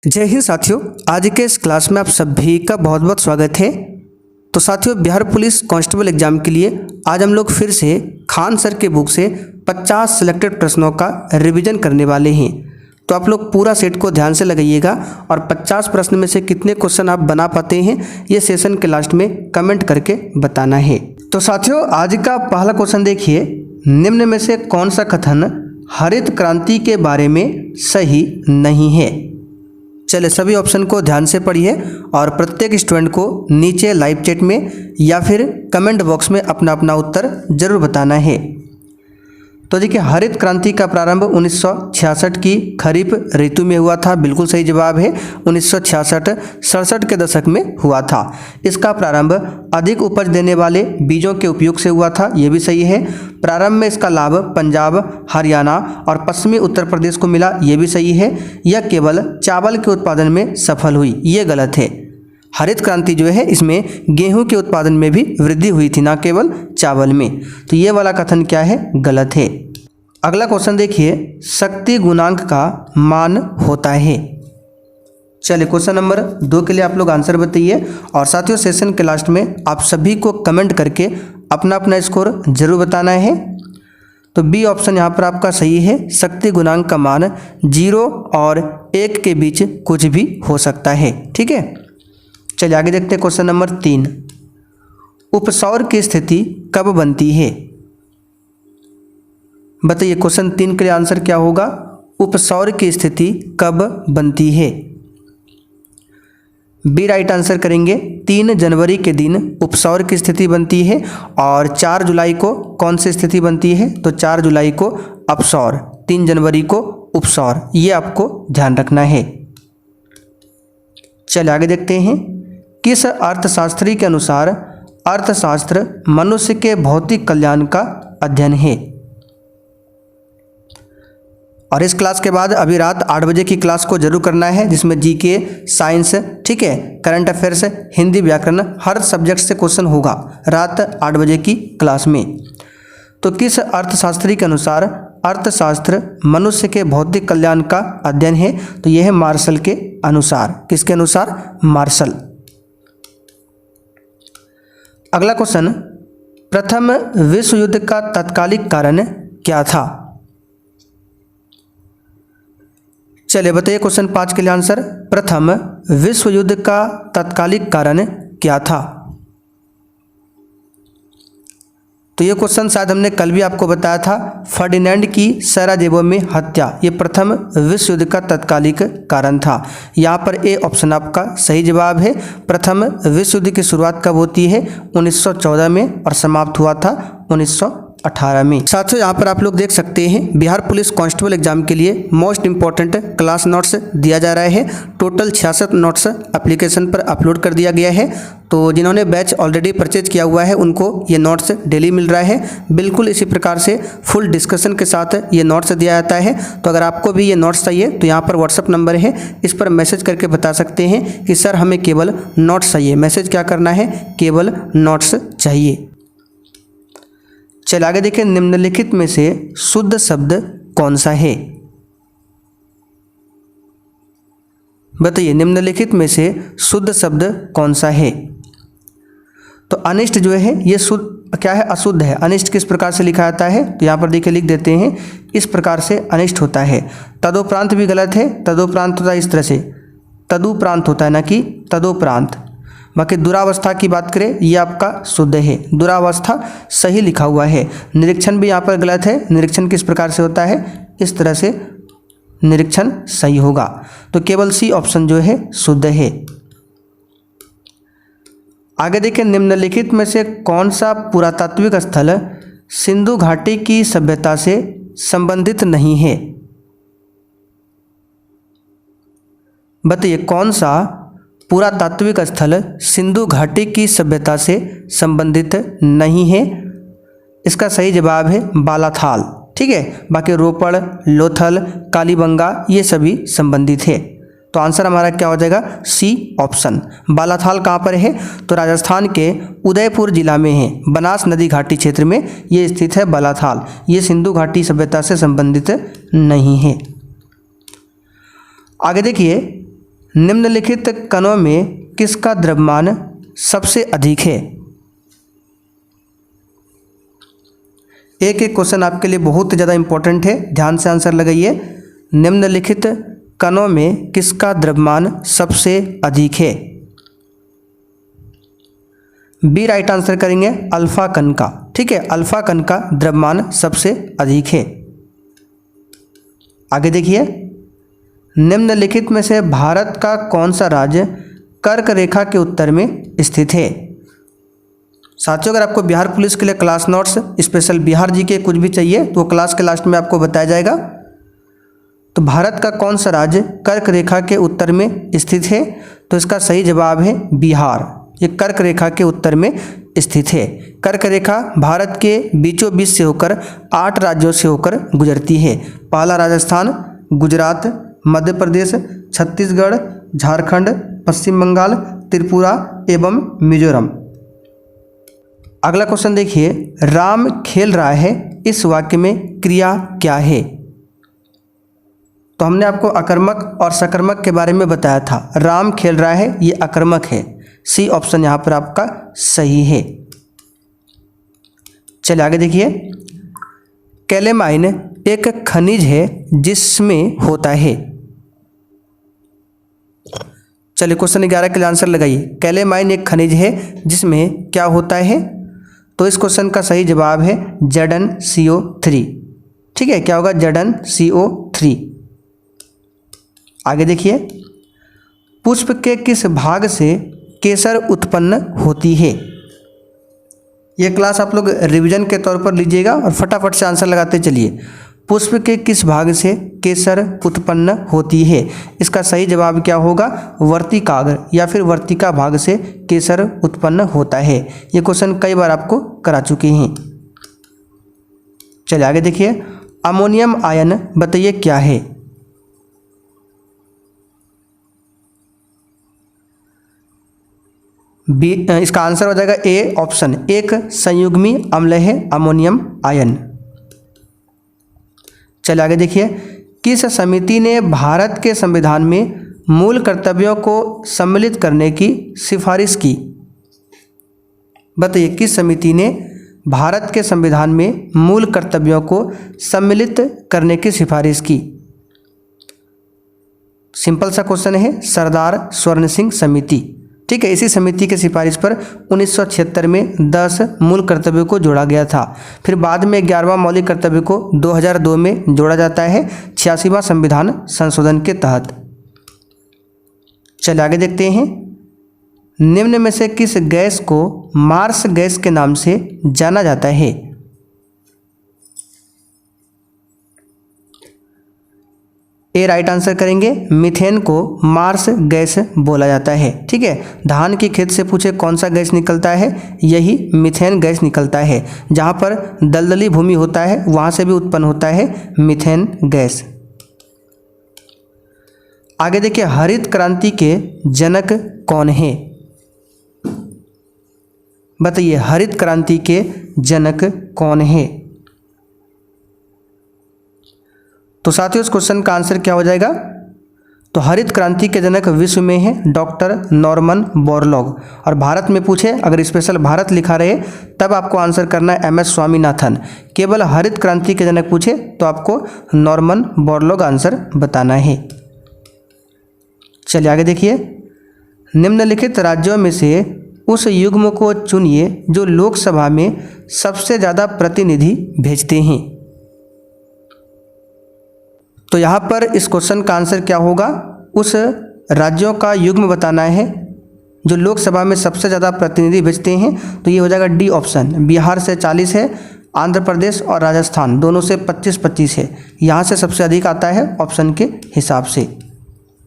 जय हिंद साथियों, आज के इस क्लास में आप सभी का बहुत बहुत स्वागत है। तो साथियों, बिहार पुलिस कांस्टेबल एग्जाम के लिए आज हम लोग फिर से खान सर के बुक से 50 सिलेक्टेड प्रश्नों का रिवीजन करने वाले हैं। तो आप लोग पूरा सेट को ध्यान से लगाइएगा और 50 प्रश्न में से कितने क्वेश्चन आप बना पाते हैं ये सेशन के लास्ट में कमेंट करके बताना है। तो साथियों, आज का पहला क्वेश्चन देखिए, निम्न में से कौन सा कथन हरित क्रांति के बारे में सही नहीं है। चलिए सभी ऑप्शन को ध्यान से पढ़िए और प्रत्येक स्टूडेंट को नीचे लाइव चैट में या फिर कमेंट बॉक्स में अपना अपना उत्तर जरूर बताना है। तो देखिए, हरित क्रांति का प्रारंभ 1966 की खरीफ ऋतु में हुआ था। बिल्कुल सही जवाब है, 1966-67 के दशक में हुआ था। इसका प्रारंभ अधिक उपज देने वाले बीजों के उपयोग से हुआ था, ये भी सही है। प्रारंभ में इसका लाभ पंजाब, हरियाणा और पश्चिमी उत्तर प्रदेश को मिला, ये भी सही है। यह केवल चावल के उत्पादन में सफल हुई, ये गलत है। हरित क्रांति जो है इसमें गेहूं के उत्पादन में भी वृद्धि हुई थी, ना केवल चावल में। तो ये वाला कथन क्या है, गलत है। अगला क्वेश्चन देखिए, शक्ति गुणांक का मान होता है। चलिए क्वेश्चन नंबर 2 के लिए आप लोग आंसर बताइए और साथियों सेशन के लास्ट में आप सभी को कमेंट करके अपना अपना स्कोर जरूर बताना है। तो बी ऑप्शन यहाँ पर आपका सही है, शक्ति गुणांक का मान 0 और 1 के बीच कुछ भी हो सकता है। ठीक है, चलिए आगे देखते हैं क्वेश्चन नंबर 3। उपसौर की स्थिति कब बनती है। बताइए क्वेश्चन 3 के लिए आंसर क्या होगा, उपसौर की स्थिति कब बनती है। बी राइट आंसर करेंगे, 3 जनवरी के दिन उपसौर की स्थिति बनती है और 4 जुलाई को कौन सी स्थिति बनती है, तो 4 जुलाई को अपसौर, 3 जनवरी को उपसौर, ये आपको ध्यान रखना है। चलिए आगे देखते हैं, किस अर्थशास्त्री के अनुसार अर्थशास्त्र मनुष्य के भौतिक कल्याण का अध्ययन है। और इस क्लास के बाद अभी रात 8 बजे की क्लास को जरूर करना है, जिसमें जीके, साइंस, ठीक है, करंट अफेयर्स, हिंदी, व्याकरण, हर सब्जेक्ट से क्वेश्चन होगा रात 8 बजे की क्लास में। तो किस अर्थशास्त्री के अनुसार अर्थशास्त्र मनुष्य के भौतिक कल्याण का अध्ययन है, तो यह है मार्शल के अनुसार। किसके अनुसार, मार्शल। अगला क्वेश्चन, प्रथम विश्व युद्ध का तात्कालिक कारण क्या था। चलिए बताइए क्वेश्चन 5 के लिए आंसर, प्रथम विश्व युद्ध का तात्कालिक कारण क्या था। तो ये क्वेश्चन शायद हमने कल भी आपको बताया था, फर्डिनेंड की सराजेवो में हत्या, ये प्रथम विश्व युद्ध का तात्कालिक कारण था। यहाँ पर ए ऑप्शन आपका सही जवाब है। प्रथम विश्व युद्ध की शुरुआत कब होती है, 1914 में और समाप्त हुआ था 1918 में। साथियों यहाँ पर आप लोग देख सकते हैं, बिहार पुलिस कांस्टेबल एग्जाम के लिए मोस्ट इंपॉर्टेंट क्लास नोट्स दिया जा रहा है। टोटल 66 नोट्स एप्लीकेशन पर अपलोड कर दिया गया है। तो जिन्होंने बैच ऑलरेडी परचेज किया हुआ है उनको ये नोट्स डेली मिल रहा है। बिल्कुल इसी प्रकार से फुल डिस्कशन के साथ ये नोट्स दिया जाता है। तो अगर आपको भी ये नोट्स चाहिए तो यहाँ पर व्हाट्सअप नंबर है, इस पर मैसेज करके बता सकते हैं कि सर हमें केवल नोट्स चाहिए। मैसेज क्या करना है, केवल नोट्स चाहिए। चलिए आगे देखिए, निम्नलिखित में से शुद्ध शब्द कौन सा है। बताइए निम्नलिखित में से शुद्ध शब्द कौन सा है। तो अनिष्ट जो है ये शुद्ध क्या है, अशुद्ध है। अनिष्ट किस प्रकार से लिखा जाता है, तो यहाँ पर देखिए लिख देते हैं, इस प्रकार से अनिष्ट होता है। तदोपरांत भी गलत है, तदोपरांत होता है इस तरह से, तदुपरांत होता है ना कि तदोपरांत। बाकी दुरावस्था की बात करें, ये आपका शुद्ध है, दुरावस्था सही लिखा हुआ है। निरीक्षण भी यहाँ पर गलत है, निरीक्षण किस प्रकार से होता है, इस तरह से निरीक्षण सही होगा। तो केवल सी ऑप्शन जो है शुद्ध है। आगे देखिए, निम्नलिखित में से कौन सा पुरातात्विक स्थल सिंधु घाटी की सभ्यता से संबंधित नहीं है। बताइए कौन सा पुरातात्विक स्थल सिंधु घाटी की सभ्यता से संबंधित नहीं है। इसका सही जवाब है बालाथाल। ठीक है, बाकी रोपड़, लोथल, कालीबंगा ये सभी संबंधित है। तो आंसर हमारा क्या हो जाएगा, सी ऑप्शन। बालाथाल कहाँ पर है, तो राजस्थान के उदयपुर जिला में है, बनास नदी घाटी क्षेत्र में ये स्थित है बालाथाल। ये सिंधु घाटी सभ्यता से संबंधित नहीं है। आगे देखिए, निम्नलिखित कणों में किसका द्रव्यमान सबसे अधिक है? एक एक क्वेश्चन आपके लिए बहुत ज़्यादा इंपॉर्टेंट है, ध्यान से आंसर लगाइए। निम्नलिखित कणों में किसका द्रव्यमान सबसे अधिक है? बी राइट आंसर करेंगे, अल्फा कण का। ठीक है, अल्फा कण का द्रव्यमान सबसे अधिक है। आगे देखिए, निम्नलिखित में से भारत का कौन सा राज्य कर्क रेखा के उत्तर में स्थित है? साथियों, अगर आपको बिहार पुलिस के लिए क्लास नोट्स स्पेशल बिहार जी के कुछ भी चाहिए तो क्लास के लास्ट में आपको बताया जाएगा। तो भारत का कौन सा राज्य कर्क रेखा के उत्तर में स्थित है? तो इसका सही जवाब है बिहार। ये कर्क रेखा के उत्तर में स्थित है। कर्क रेखा भारत के बीचों बीच से होकर 8 राज्यों से होकर गुजरती है। पहला राजस्थान, गुजरात, मध्य प्रदेश, छत्तीसगढ़, झारखंड, पश्चिम बंगाल, त्रिपुरा एवं मिजोरम। अगला क्वेश्चन देखिए, राम खेल रहा है, इस वाक्य में क्रिया क्या है? तो हमने आपको अकर्मक और सकर्मक के बारे में बताया था। राम खेल रहा है ये अकर्मक है, सी ऑप्शन यहाँ पर आपका सही है। चलिए आगे देखिए, कैलेमाइन एक खनिज है जिसमें होता है। चलिए क्वेश्चन 11 के लिए आंसर लगाइए। कैलेमाइन एक खनिज है जिसमें क्या होता है? तो इस क्वेश्चन का सही जवाब है Zn-CO3। ठीक है, क्या होगा? Zn-CO3। आगे देखिए, पुष्प के किस भाग से केसर उत्पन्न होती है? ये क्लास आप लोग रिवीजन के तौर पर लीजिएगा और फटाफट से आंसर लगाते चलिए। पुष्प के किस भाग से केसर उत्पन्न होती है? इसका सही जवाब क्या होगा? वर्तिकाग्र या फिर वर्तिका भाग से केसर उत्पन्न होता है। ये क्वेश्चन कई बार आपको करा चुके हैं। चलिए आगे देखिए, अमोनियम आयन बताइए क्या है? बी, इसका आंसर हो जाएगा ए ऑप्शन, एक संयुग्मी अम्ल है अमोनियम आयन। चलिए आगे देखिए, किस समिति ने भारत के संविधान में मूल कर्तव्यों को सम्मिलित करने की सिफारिश की? बताइए, किस समिति ने भारत के संविधान में मूल कर्तव्यों को सम्मिलित करने की सिफारिश की? सिंपल सा क्वेश्चन है, सरदार स्वर्ण सिंह समिति। ठीक है, इसी समिति की सिफारिश पर 1976 में 10 मूल कर्तव्यों को जोड़ा गया था। फिर बाद में 11वां मौलिक कर्तव्य को 2002 में जोड़ा जाता है 86वां संविधान संशोधन के तहत। चलिए आगे देखते हैं, निम्न में से किस गैस को मार्स गैस के नाम से जाना जाता है? ए राइट आंसर करेंगे, मीथेन को मार्स गैस बोला जाता है। ठीक है, धान की खेत से पूछे कौन सा गैस निकलता है? यही मीथेन गैस निकलता है। जहाँ पर दलदली भूमि होता है वहाँ से भी उत्पन्न होता है मीथेन गैस। आगे देखिए, हरित क्रांति के जनक कौन है? बताइए, हरित क्रांति के जनक कौन है? तो साथियों, इस क्वेश्चन का आंसर क्या हो जाएगा? तो हरित क्रांति के जनक विश्व में है डॉक्टर नॉर्मन बोरलॉग। और भारत में पूछे, अगर स्पेशल भारत लिखा रहे तब आपको आंसर करना है MS स्वामीनाथन। केवल हरित क्रांति के जनक पूछे तो आपको नॉर्मन बोरलॉग आंसर बताना है। चलिए आगे देखिए, निम्नलिखित राज्यों में से उस युग्म को चुनिए जो लोकसभा में सबसे ज़्यादा प्रतिनिधि भेजते हैं। तो यहाँ पर इस क्वेश्चन का आंसर क्या होगा? उस राज्यों का युग्म बताना है जो लोकसभा में सबसे ज़्यादा प्रतिनिधि भेजते हैं। तो ये हो जाएगा डी ऑप्शन, बिहार से 40 है, आंध्र प्रदेश और राजस्थान दोनों से 25-25 है। यहाँ से सबसे अधिक आता है ऑप्शन के हिसाब से।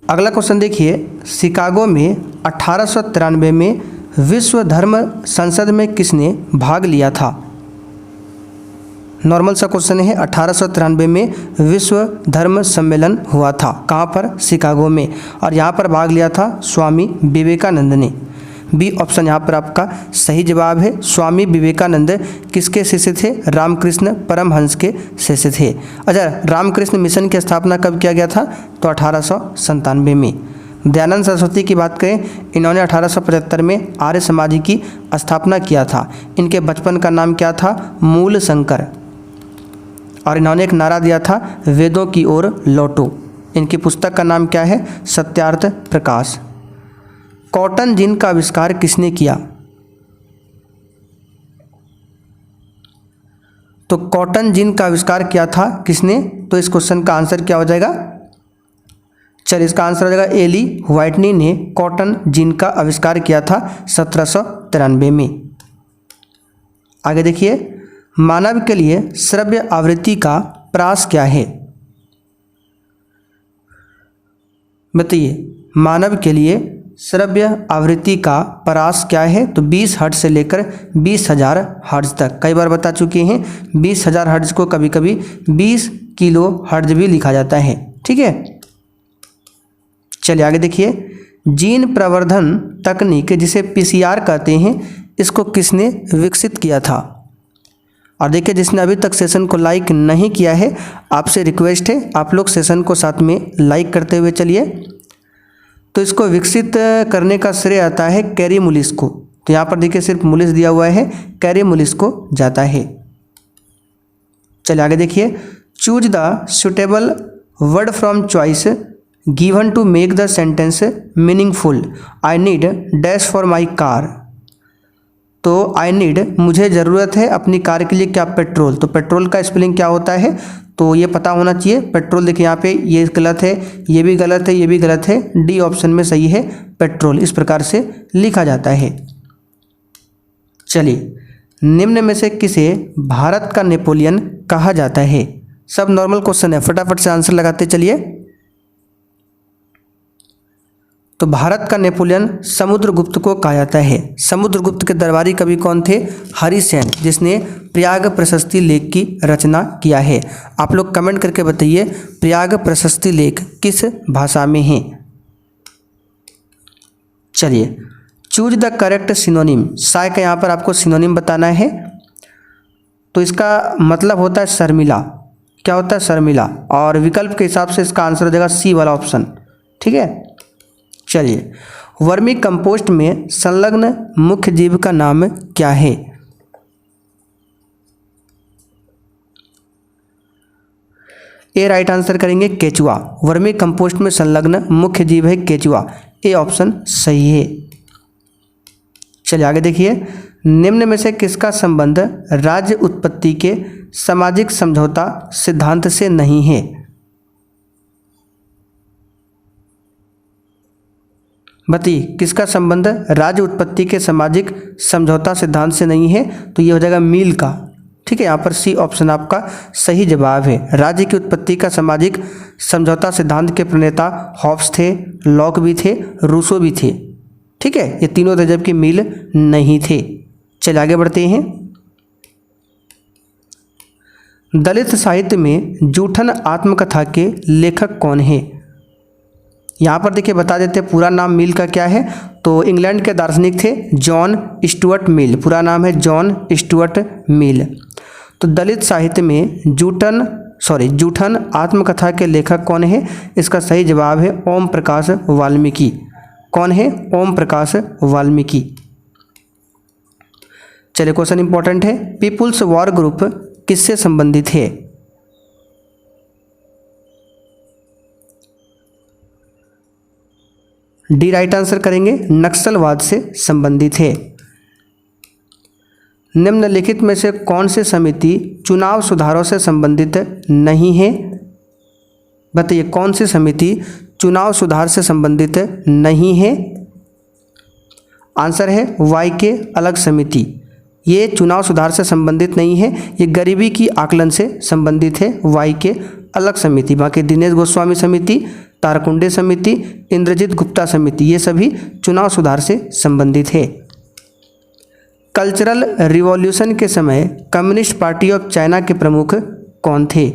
अगला क्वेश्चन देखिए, शिकागो में 1893 में विश्व धर्म संसद में किसने भाग लिया था? नॉर्मल सा क्वेश्चन है, 1893 में विश्व धर्म सम्मेलन हुआ था। कहाँ पर? शिकागो में। और यहाँ पर भाग लिया था स्वामी विवेकानंद ने। बी ऑप्शन यहाँ पर आपका सही जवाब है। स्वामी विवेकानंद किसके शिष्य थे? रामकृष्ण परमहंस के शिष्य थे। अच्छा, रामकृष्ण मिशन की स्थापना कब किया गया था? तो 1897 में। दयानंद सरस्वती की बात करें, इन्होंने 1875 में आर्य समाज की स्थापना किया था। इनके बचपन का नाम क्या था? मूल शंकर। और इन्होंने एक नारा दिया था, वेदों की ओर लौटो। इनकी पुस्तक का नाम क्या है? सत्यार्थ प्रकाश। कॉटन जिन का आविष्कार किसने किया? तो कॉटन जिन का आविष्कार किया था किसने? तो इस क्वेश्चन का आंसर क्या हो जाएगा? चलिए, इसका आंसर हो जाएगा एली व्हाइटनी ने कॉटन जिन का आविष्कार किया था 1793 में। आगे देखिए, मानव के लिए श्रव्य आवृत्ति का प्रास क्या है? बताइए, मानव के लिए श्रव्य आवृत्ति का परास क्या है? तो 20 हर्ट्ज से लेकर 20,000 हर्ट्ज तक। कई बार बता चुके हैं, 20,000 हर्ट्ज को कभी कभी 20 किलो हर्ट्ज भी लिखा जाता है। ठीक है, चलिए आगे देखिए, जीन प्रवर्धन तकनीक जिसे पीसीआर कहते हैं, इसको किसने विकसित किया था? और देखिए, जिसने अभी तक सेशन को लाइक नहीं किया है, आपसे रिक्वेस्ट है आप लोग सेशन को साथ में लाइक करते हुए चलिए। तो इसको विकसित करने का श्रेय आता है कैरी मुलिस को। तो यहाँ पर देखिए सिर्फ मुलिस दिया हुआ है, कैरी मुलिस को जाता है। चलिए आगे देखिए, choose the suitable word from choice given to make the sentence meaningful. I need dash for my car. तो आई नीड, मुझे ज़रूरत है अपनी कार के लिए क्या? पेट्रोल। तो पेट्रोल का स्पेलिंग क्या होता है? तो ये पता होना चाहिए। पेट्रोल देखिए यहाँ पे ये गलत है, ये भी गलत है, ये भी गलत है। डी ऑप्शन में सही है, पेट्रोल। इस प्रकार से लिखा जाता है। चलिए, निम्न में से किसे भारत का नेपोलियन कहा जाता है? सब नॉर्मल क्वेश्चन है, फटाफट से आंसर लगाते चलिए। तो भारत का नेपोलियन समुद्रगुप्त को कहा जाता है। समुद्रगुप्त के दरबारी कवि कौन थे? हरिसेन, जिसने प्रयाग प्रशस्ति लेख की रचना किया है। आप लोग कमेंट करके बताइए, प्रयाग प्रशस्ति लेख किस भाषा में है? चलिए, choose the correct synonym. Sai का यहाँ पर आपको सिनोनिम बताना है। तो इसका मतलब होता है शर्मिला। क्या होता है? शर्मिला। और विकल्प के हिसाब से इसका आंसर हो जाएगा सी वाला ऑप्शन। ठीक है, चलिए, वर्मी कंपोस्ट में संलग्न मुख्य जीव का नाम क्या है? ए राइट आंसर करेंगे केचुआ। वर्मी कंपोस्ट में संलग्न मुख्य जीव है केचुआ। ए ऑप्शन सही है। चलिए आगे देखिए, निम्न में से किसका संबंध राज्य उत्पत्ति के सामाजिक समझौता सिद्धांत से नहीं है? बताइए, किसका संबंध राज्य उत्पत्ति के सामाजिक समझौता सिद्धांत से नहीं है? तो ये हो जाएगा मिल का। ठीक है, यहाँ पर सी ऑप्शन आपका सही जवाब है। राज्य की उत्पत्ति का सामाजिक समझौता सिद्धांत के प्रणेता हॉब्स थे, लॉक भी थे, रूसो भी थे। ठीक है, ये तीनों थे, जबकि मिल नहीं थे। चलिए आगे बढ़ते हैं। दलित साहित्य में जूठन आत्मकथा के लेखक कौन है? यहाँ पर देखिए बता देते हैं, पूरा नाम मिल का क्या है। तो इंग्लैंड के दार्शनिक थे जॉन स्टुअर्ट मिल। पूरा नाम है जॉन स्टुअर्ट मिल। तो दलित साहित्य में जूठन आत्मकथा के लेखक कौन है? इसका सही जवाब है ओम प्रकाश वाल्मीकि। कौन है? ओम प्रकाश वाल्मीकि। चलिए, क्वेश्चन इंपॉर्टेंट है। पीपुल्स वॉर ग्रुप किससे संबंधित है? डी राइट आंसर करेंगे, नक्सलवाद से संबंधित है। निम्नलिखित में से कौन सी समिति चुनाव सुधारों से संबंधित नहीं है? बताइए, कौन सी समिति चुनाव सुधार से संबंधित नहीं है? आंसर है वाई के अलग समिति। ये चुनाव सुधार से संबंधित नहीं है, ये गरीबी की आकलन से संबंधित है। वाई के अलग समिति। बाकी दिनेश गोस्वामी समिति, तारकुंडे समिति, इंद्रजीत गुप्ता समिति, ये सभी चुनाव सुधार से संबंधित है। कल्चरल रिवॉल्यूशन के समय कम्युनिस्ट पार्टी ऑफ चाइना के प्रमुख कौन थे?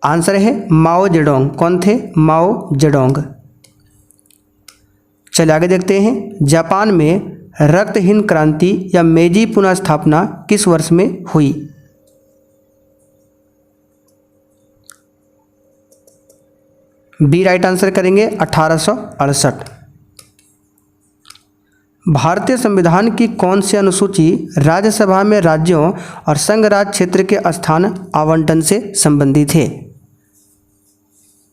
आंसर है माओ जेडोंग। कौन थे? माओ जेडोंग। चलिए आगे देखते हैं। जापान में रक्तहीन क्रांति या मेजी पुनः स्थापना किस वर्ष में हुई? बी राइट आंसर करेंगे 1868। भारतीय संविधान की कौन सी अनुसूची राज्यसभा में राज्यों और संघ राज्य क्षेत्र के स्थान आवंटन से संबंधित है?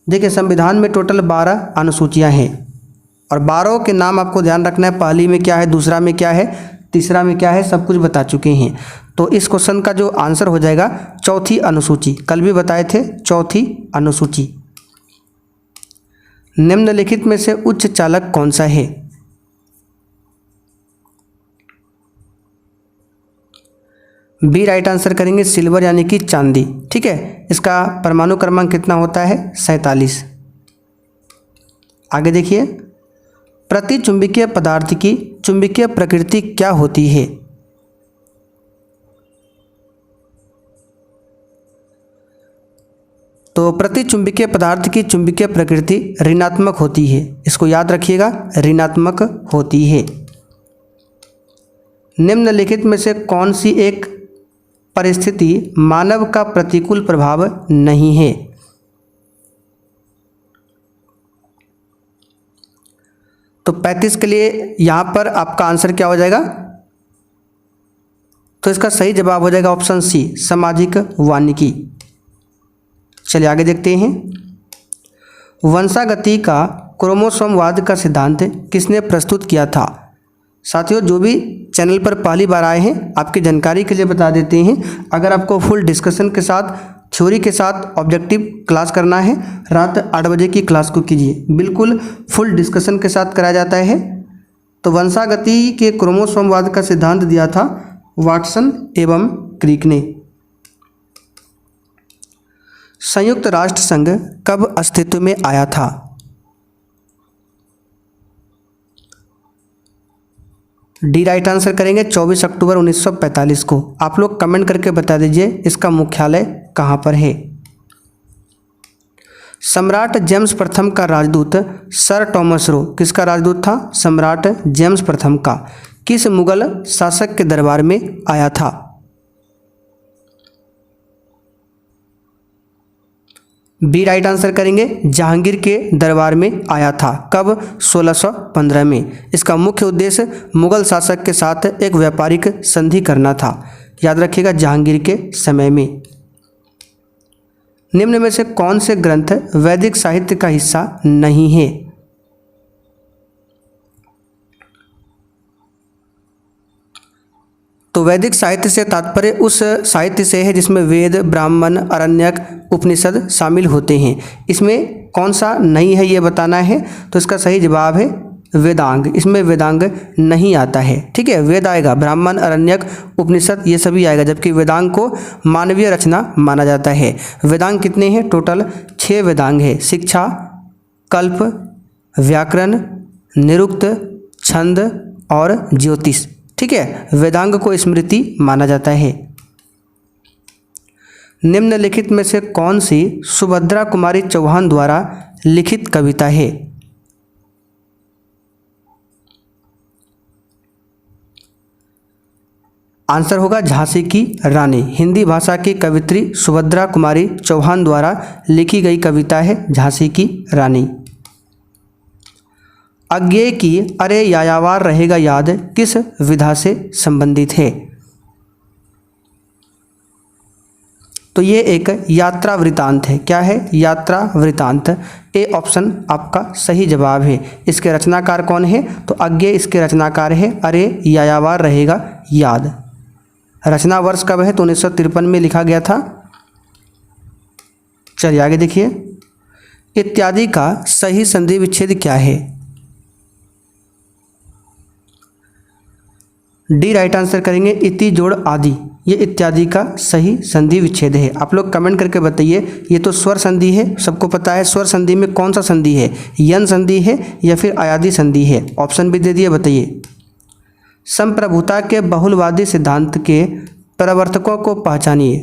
देखिए, संविधान में टोटल 12 अनुसूचियां हैं और 12 के नाम आपको ध्यान रखना है। पहली में क्या है, दूसरा में क्या है, तीसरा में क्या है, सब कुछ बता चुके हैं। तो इस क्वेश्चन का जो आंसर हो जाएगा चौथी अनुसूची, कल भी बताए थे, चौथी अनुसूची। निम्नलिखित में से उच्च चालक कौन सा है? बी राइट आंसर करेंगे सिल्वर यानी कि चांदी। ठीक है, इसका परमाणु क्रमांक कितना होता है? 47। आगे देखिए, प्रति चुंबकीय पदार्थ की चुंबकीय प्रकृति क्या होती है? तो प्रति चुंबकीय पदार्थ की चुंबकीय प्रकृति ऋणात्मक होती है। इसको याद रखिएगा, ऋणात्मक होती है। निम्नलिखित में से कौन सी एक परिस्थिति मानव का प्रतिकूल प्रभाव नहीं है? तो 35 के लिए यहाँ पर आपका आंसर क्या हो जाएगा? तो इसका सही जवाब हो जाएगा ऑप्शन सी, सामाजिक वानिकी। चलिए आगे देखते हैं। वंशागति का क्रोमोसोमवाद का सिद्धांत किसने प्रस्तुत किया था? साथियों, जो भी चैनल पर पहली बार आए हैं, आपकी जानकारी के लिए बता देते हैं, अगर आपको फुल डिस्कशन के साथ, थ्योरी के साथ ऑब्जेक्टिव क्लास करना है, रात 8 बजे की क्लास को कीजिए। बिल्कुल फुल डिस्कशन के साथ कराया जाता है। तो वंशागति के क्रोमोसोमवाद का सिद्धांत दिया था वाटसन एवं क्रिक ने। संयुक्त राष्ट्र संघ कब अस्तित्व में आया था? डी राइट आंसर करेंगे 24 अक्टूबर 1945 को। आप लोग कमेंट करके बता दीजिए इसका मुख्यालय कहाँ पर है। सम्राट जेम्स प्रथम का राजदूत सर टॉमस रो किसका राजदूत था? सम्राट जेम्स प्रथम का। किस मुगल शासक के दरबार में आया था? बी राइट आंसर करेंगे जहांगीर के दरबार में आया था। कब? 1615 में। इसका मुख्य उद्देश्य मुगल शासक के साथ एक व्यापारिक संधि करना था। याद रखिएगा, जहांगीर के समय में। निम्न में से कौन से ग्रंथ वैदिक साहित्य का हिस्सा नहीं है? तो वैदिक साहित्य से तात्पर्य उस साहित्य से है जिसमें वेद, ब्राह्मण, आरण्यक, उपनिषद शामिल होते हैं। इसमें कौन सा नहीं है ये बताना है। तो इसका सही जवाब है वेदांग। इसमें वेदांग नहीं आता है। ठीक है, वेद आएगा, ब्राह्मण, आरण्यक, उपनिषद ये सभी आएगा, जबकि वेदांग को मानवीय रचना माना जाता है। वेदांग कितने हैं? टोटल 6 वेदांग है। शिक्षा, कल्प, व्याकरण, निरुक्त, छंद और ज्योतिष। ठीक है, वेदांग को स्मृति माना जाता है। निम्नलिखित में से कौन सी सुभद्रा कुमारी चौहान द्वारा लिखित कविता है? आंसर होगा झांसी की रानी। हिंदी भाषा की कवित्री सुभद्रा कुमारी चौहान द्वारा लिखी गई कविता है झांसी की रानी। अज्ञेय की अरे यायावार रहेगा याद किस विधा से संबंधित है? तो ये एक यात्रा वृतांत है। क्या है? यात्रा वृतांत। ए ऑप्शन आपका सही जवाब है। इसके रचनाकार कौन है? तो अज्ञेय इसके रचनाकार है। अरे यायावार रहेगा याद। रचना वर्ष कब है? तो 1953 में लिखा गया था। चलिए आगे देखिए। इत्यादि का सही संधि विच्छेद क्या है? डी राइट आंसर करेंगे इति जोड़ आदि। ये इत्यादि का सही संधि विच्छेद है। आप लोग कमेंट करके बताइए। ये तो स्वर संधि है, सबको पता है। स्वर संधि में कौन सा संधि है? यन संधि है या फिर अयादि संधि है? ऑप्शन भी दे दिए, बताइए। संप्रभुता के बहुलवादी सिद्धांत के प्रवर्तकों को पहचानिए।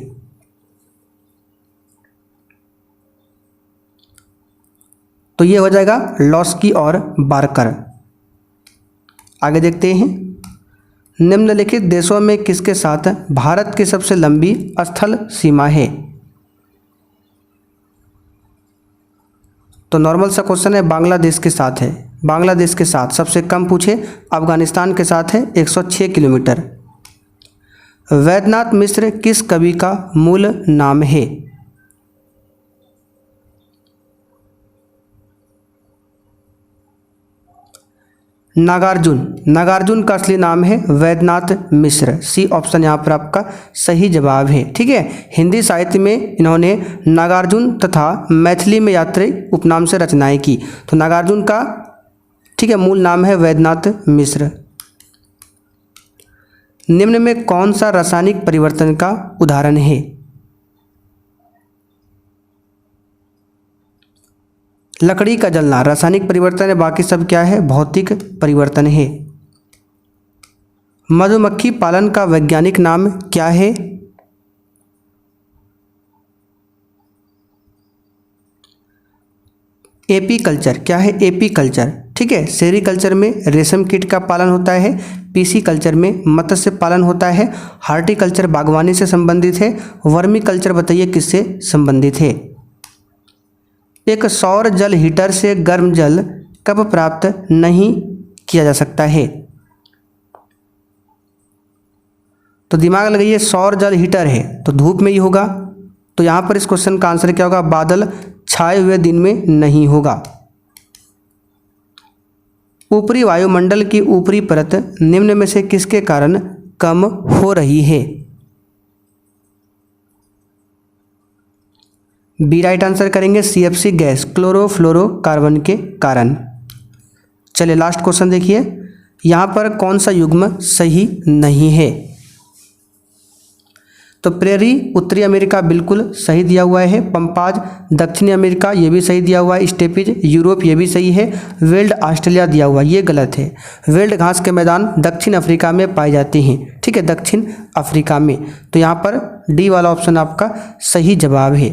तो ये हो जाएगा लॉस्की और बार्कर। आगे देखते हैं। निम्नलिखित देशों में किसके साथ भारत की सबसे लंबी स्थल सीमा है? तो नॉर्मल सा क्वेश्चन है, बांग्लादेश के साथ है, बांग्लादेश के साथ। सबसे कम पूछे अफगानिस्तान के साथ है 106 किलोमीटर। वैद्यनाथ मिश्र किस कवि का मूल नाम है? नागार्जुन। नागार्जुन का असली नाम है वैद्यनाथ मिश्र। सी ऑप्शन यहाँ पर आपका सही जवाब है। ठीक है, हिंदी साहित्य में इन्होंने नागार्जुन तथा मैथिली में यात्री उपनाम से रचनाएं की। तो नागार्जुन का ठीक है मूल नाम है वैद्यनाथ मिश्र। निम्न में कौन सा रासायनिक परिवर्तन का उदाहरण है? लकड़ी का जलना रासायनिक परिवर्तन है, बाकी सब क्या है? भौतिक परिवर्तन है। मधुमक्खी पालन का वैज्ञानिक नाम क्या है? एपीकल्चर। क्या है? एपीकल्चर। ठीक है, सेरीकल्चर में रेशम कीट का पालन होता है, पीसी कल्चर में मत्स्य पालन होता है, हार्टिकल्चर बागवानी से संबंधित है, वर्मी कल्चर बताइए किससे संबंधित है? एक सौर जल हीटर से गर्म जल कब प्राप्त नहीं किया जा सकता है? तो दिमाग लगाइए, सौर जल हीटर है तो धूप में ही होगा। तो यहाँ पर इस क्वेश्चन का आंसर क्या होगा? बादल छाए हुए दिन में नहीं होगा। ऊपरी वायुमंडल की ऊपरी परत निम्न में से किसके कारण कम हो रही है? बी राइट आंसर करेंगे, सीएफसी गैस क्लोरोफ्लोरोकार्बन के कारण। चलिए लास्ट क्वेश्चन देखिए, यहाँ पर कौन सा युग्म सही नहीं है? तो प्रेरी उत्तरी अमेरिका बिल्कुल सही दिया हुआ है, पंपाज दक्षिणी अमेरिका ये भी सही दिया हुआ है, स्टेपिज यूरोप ये भी सही है, वेल्ड ऑस्ट्रेलिया दिया हुआ ये गलत है। वेल्ड घास के मैदान दक्षिण अफ्रीका में पाए जाते हैं। ठीक है, दक्षिण अफ्रीका में। तो यहाँ पर डी वाला ऑप्शन आपका सही जवाब है।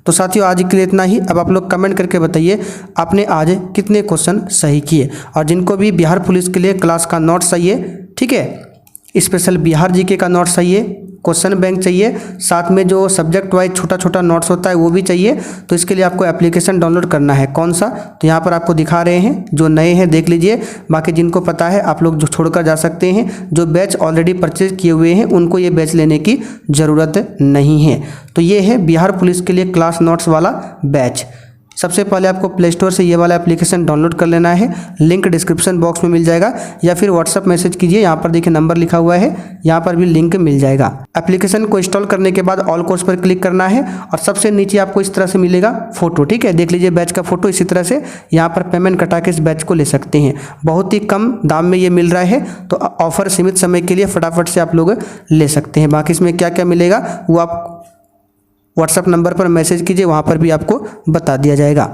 तो साथियों आज के लिए इतना ही। अब आप लोग कमेंट करके बताइए आपने आज कितने क्वेश्चन सही किए। और जिनको भी बिहार पुलिस के लिए क्लास का नोट चाहिए, ठीक है, स्पेशल बिहार जीके का नोट चाहिए, क्वेश्चन बैंक चाहिए, साथ में जो सब्जेक्ट वाइज छोटा छोटा नोट्स होता है वो भी चाहिए, तो इसके लिए आपको एप्लीकेशन डाउनलोड करना है। कौन सा? तो यहाँ पर आपको दिखा रहे हैं, जो नए हैं देख लीजिए, बाकी जिनको पता है आप लोग जो छोड़कर जा सकते हैं। जो बैच ऑलरेडी परचेज किए हुए हैं उनको ये बैच लेने की ज़रूरत नहीं है। तो ये है बिहार पुलिस के लिए क्लास नोट्स वाला बैच। सबसे पहले आपको प्ले स्टोर से ये वाला एप्लीकेशन डाउनलोड कर लेना है, लिंक डिस्क्रिप्शन बॉक्स में मिल जाएगा, या फिर व्हाट्सअप मैसेज कीजिए, यहाँ पर देखिए नंबर लिखा हुआ है, यहाँ पर भी लिंक मिल जाएगा। एप्लीकेशन को इंस्टॉल करने के बाद ऑल कोर्स पर क्लिक करना है और सबसे नीचे आपको इस तरह से मिलेगा फोटो। ठीक है, देख लीजिए बैच का फोटो। इसी तरह से यहाँ पर पेमेंट कटा के इस बैच को ले सकते हैं। बहुत ही कम दाम में ये मिल रहा है, तो ऑफर सीमित समय के लिए फटाफट से आप लोग ले सकते हैं। बाकी इसमें क्या क्या मिलेगा वो आप व्हाट्सएप नंबर पर मैसेज कीजिए, वहाँ पर भी आपको बता दिया जाएगा।